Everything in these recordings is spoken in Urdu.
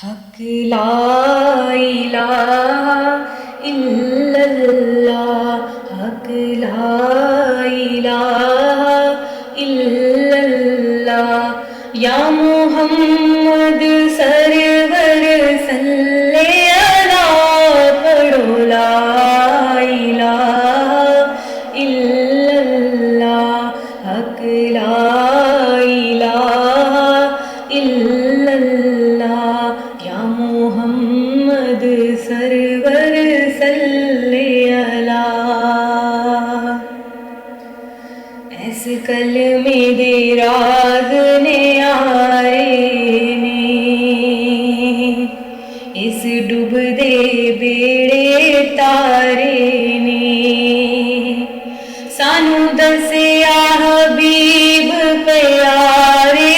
حق لا الہ الا اللہ، حق لا الہ الا اللہ، یا محمد سرور صلی اللہ، پڑھو لا الہ الا اللہ، حق لا الہ الا اللہ، یا محمد سرور صلی اللہ۔ ایس کلمے دے راز نے آئے نے، اس ڈوب دے بیڑے تارے نے، سانو دسیا حبیب پیارے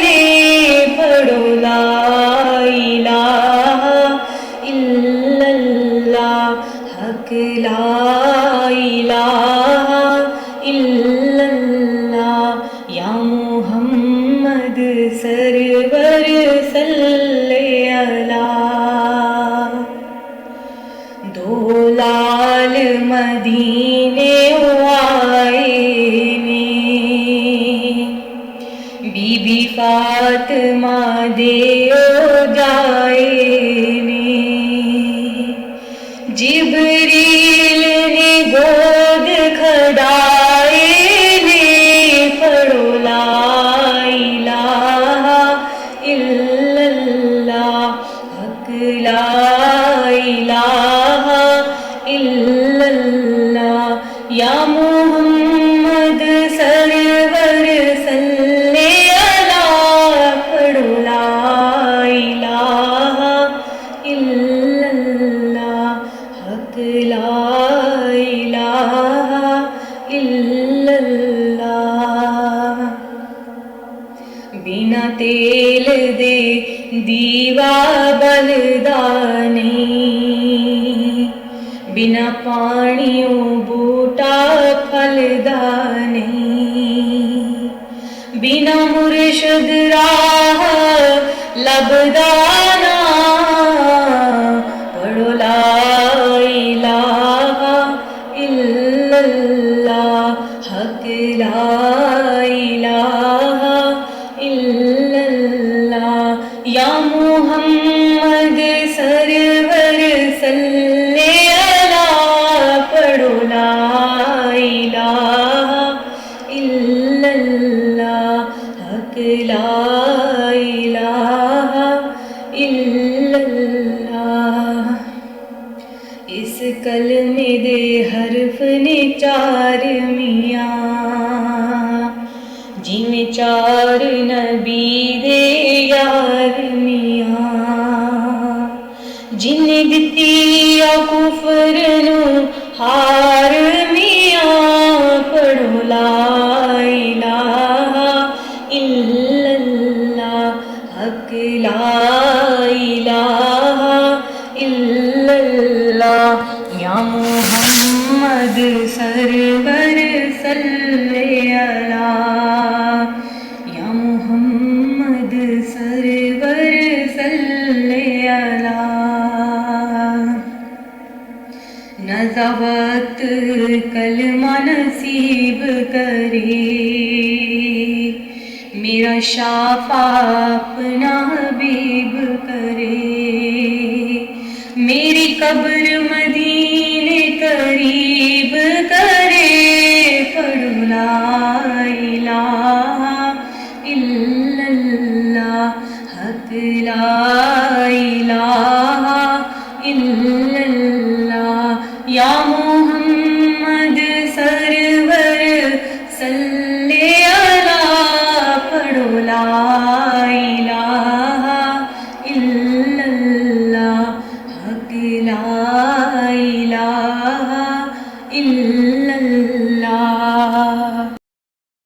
نے، پڑھو لا الہ الا اللہ، حق لا الہ الا اللہ، یا محمد سرور صلی اللہ۔ دو لال مدینے آئے نے، بی بی فاطمہ دے جائے نے، جبریل نے گود کھڑائے نے، پڑھو لا الہ الا اللہ، حق لا الہ الا اللہ، یا محمد سرور صلی اللہ، پڑھو لا الہ الا اللہ، حق لا الہ الا اللہ۔ بنا تیل دے دیوا بلدا نہیں، بنا پانیوں بوٹا پھلدا نہیں، بنا مرشد راہ لبدا نا، پڑھو لا الہ الا اللہ، حق لا الہ الا اللہ، یا محمد سرور صلی اللہ، پڑھو لا الہ الا اللہ، حق لا الہ الا اللہ۔ اس کلمے دے حرف نے چار میاں، جویں چار نبی دے یار میاں، جن دتی آ کفر نو ہار میاں، پڑھو لا الہ الا اللہ، حق لا الہ الا اللہ، یا محمد سرور صلی اللہ، یا محمد سرور صلی اللہ۔ نزاوت کلمہ نصیب کرے، میرا شافع اپنا حبیب کرے، میری قبر مدینے قریب کرے، پڑھو لا الہ الا اللہ، حق لا الہ الا اللہ، یا